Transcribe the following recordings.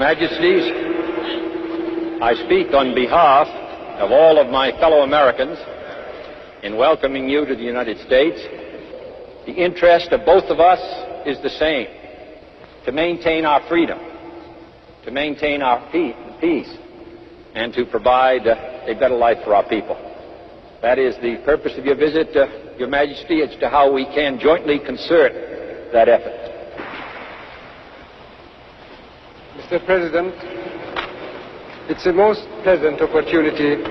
Majesties, I speak on behalf of all of my fellow Americans in welcoming you to the United States. The interest of both of us is the same: to maintain our freedom, to maintain our peace, and to provide a better life for our people. That is the purpose of your visit, Your Majesty, as to how we can jointly concert that effort. Mr. President, it's a most pleasant opportunity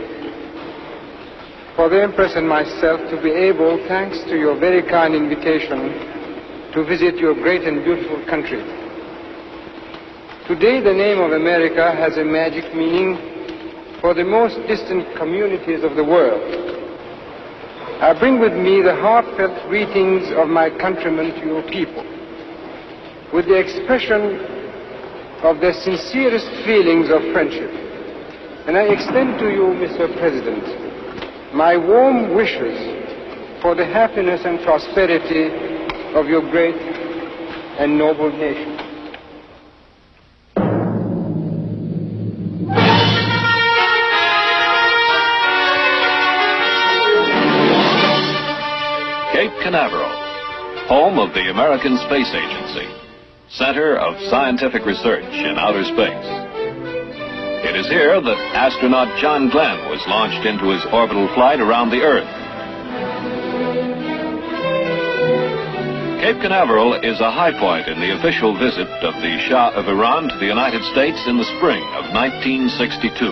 for the Empress and myself to be able, thanks to your very kind invitation, to visit your great and beautiful country. Today, the name of America has a magic meaning for the most distant communities of the world. I bring with me the heartfelt greetings of my countrymen to your people, with the expression of their sincerest feelings of friendship. And I extend to you, Mr. President, my warm wishes for the happiness and prosperity of your great and noble nation. Cape Canaveral, home of the American Space Agency, center of scientific research in outer space. It is here that astronaut John Glenn was launched into his orbital flight around the Earth. Cape Canaveral is a high point in the official visit of the Shah of Iran to the United States in the spring of 1962.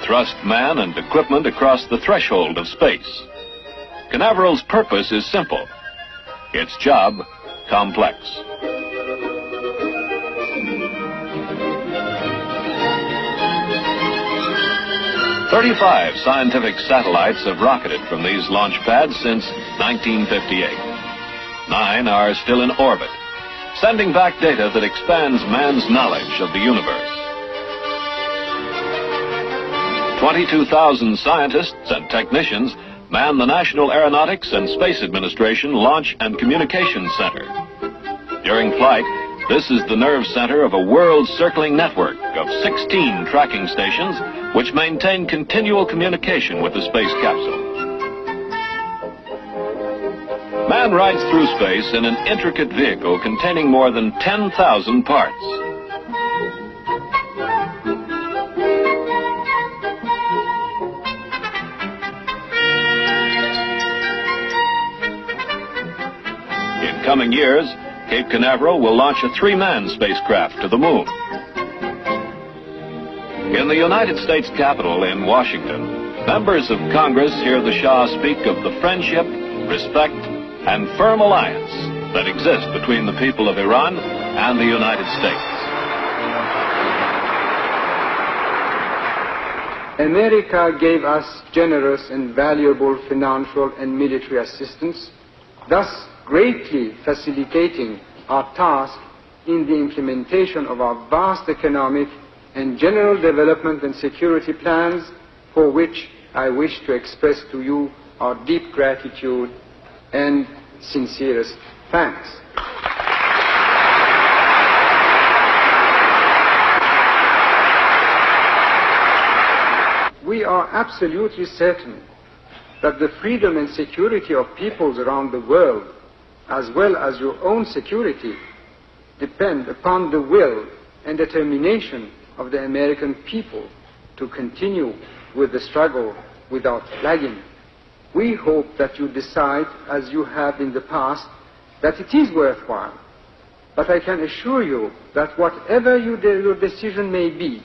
Thrust man and equipment across the threshold of space. Canaveral's purpose is simple, its job complex. "35 scientific satellites have rocketed from these launch pads since 1958. 9 are still in orbit, sending back data that expands man's knowledge of the universe. 22,000 scientists and technicians man the National Aeronautics and Space Administration Launch and Communications Center. During flight, this is the nerve center of a world-circling network of 16 tracking stations which maintain continual communication with the space capsule. Man rides through space in an intricate vehicle containing more than 10,000 parts. In coming years, Cape Canaveral will launch a 3-man spacecraft to the moon. In the United States Capitol in Washington, members of Congress hear the Shah speak of the friendship, respect, and firm alliance that exists between the people of Iran and the United States. America gave us generous and valuable financial and military assistance, thus greatly facilitating our task in the implementation of our vast economic and general development and security plans, for which I wish to express to you our deep gratitude and sincerest thanks. We are absolutely certain that the freedom and security of peoples around the world, as well as your own security, depend upon the will and determination of the American people to continue with the struggle without flagging. We hope that you decide, as you have in the past, that it is worthwhile. But I can assure you that whatever your decision may be,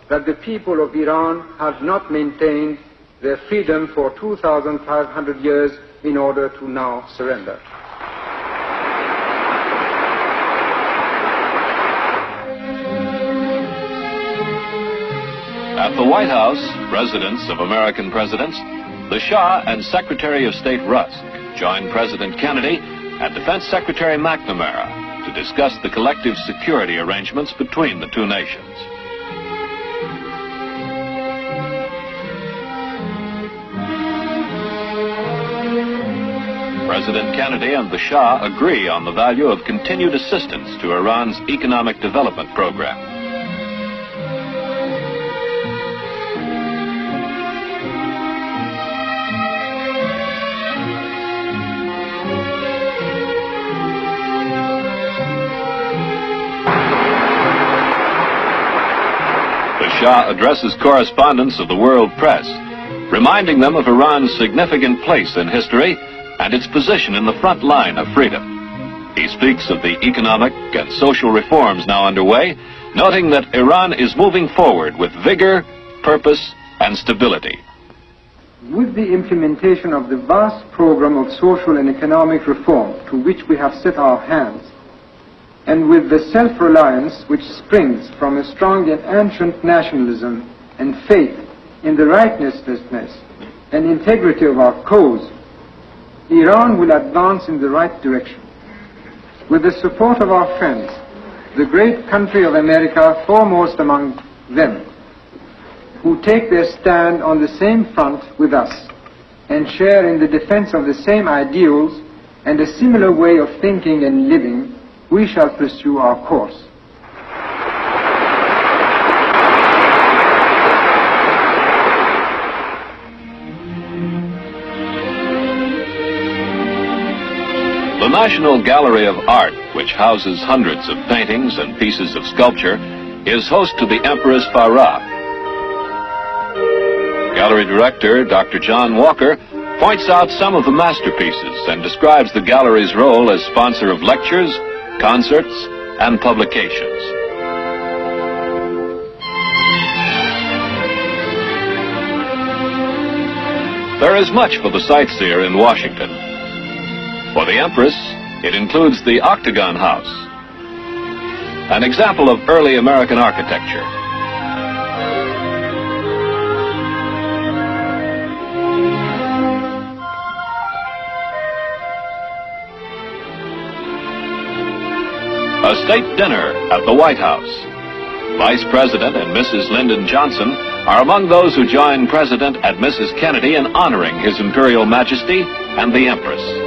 that the people of Iran have not maintained their freedom for 2,500 years in order to now surrender. At the White House, residence of American presidents, the Shah and Secretary of State Rusk joined President Kennedy and Defense Secretary McNamara to discuss the collective security arrangements between the two nations. President Kennedy and the Shah agree on the value of continued assistance to Iran's economic development program. The Shah addresses correspondents of the world press, reminding them of Iran's significant place in history and its position in the front line of freedom. He speaks of the economic and social reforms now underway, noting that Iran is moving forward with vigor, purpose, and stability. With the implementation of the vast program of social and economic reform to which we have set our hands, and with the self-reliance which springs from a strong and ancient nationalism and faith in the righteousness and integrity of our cause, Iran will advance in the right direction. With the support of our friends, the great country of America foremost among them, who take their stand on the same front with us and share in the defense of the same ideals and a similar way of thinking and living, we shall pursue our course. The National Gallery of Art, which houses hundreds of paintings and pieces of sculpture, is host to the Empress Farah. Gallery director Dr. John Walker points out some of the masterpieces and describes the gallery's role as sponsor of lectures, concerts, and publications. There is much for the sightseer in Washington. For the Empress, it includes the Octagon House, an example of early American architecture. A state dinner at the White House. Vice President and Mrs. Lyndon Johnson are among those who join President and Mrs. Kennedy in honoring His Imperial Majesty and the Empress.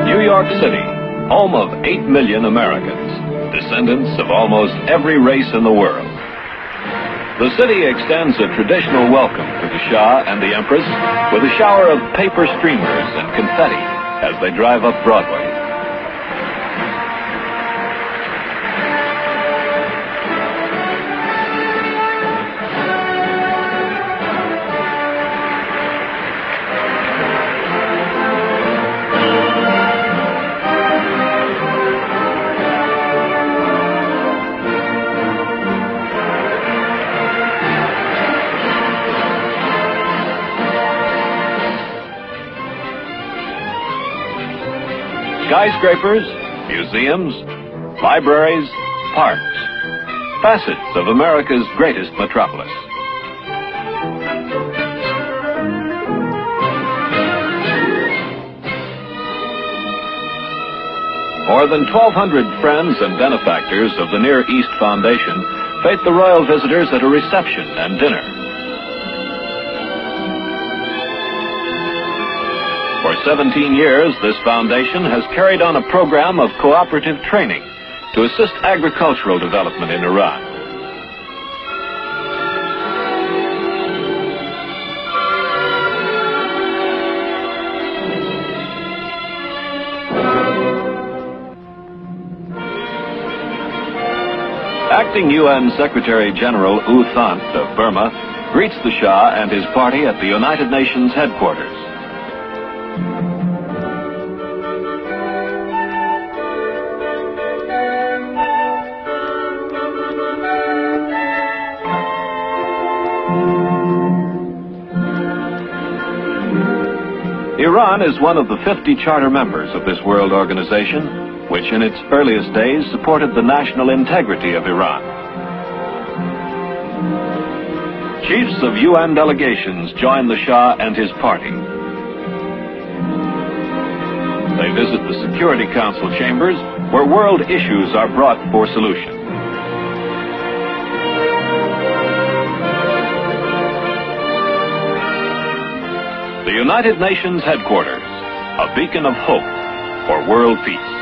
New York City, home of 8 million Americans, descendants of almost every race in the world. The city extends a traditional welcome to the Shah and the Empress with a shower of paper streamers and confetti as they drive up Broadway. Skyscrapers, museums, libraries, parks, facets of America's greatest metropolis. More than 1,200 friends and benefactors of the Near East Foundation fete the royal visitors at a reception and dinner. For 17 years, this foundation has carried on a program of cooperative training to assist agricultural development in Iran. Acting UN Secretary General U Thant of Burma greets the Shah and his party at the United Nations headquarters. Iran is one of the 50 charter members of this world organization, which in its earliest days supported the national integrity of Iran. Chiefs of UN delegations join the Shah and his party. They visit the Security Council chambers, where world issues are brought for solution. The United Nations headquarters, a beacon of hope for world peace.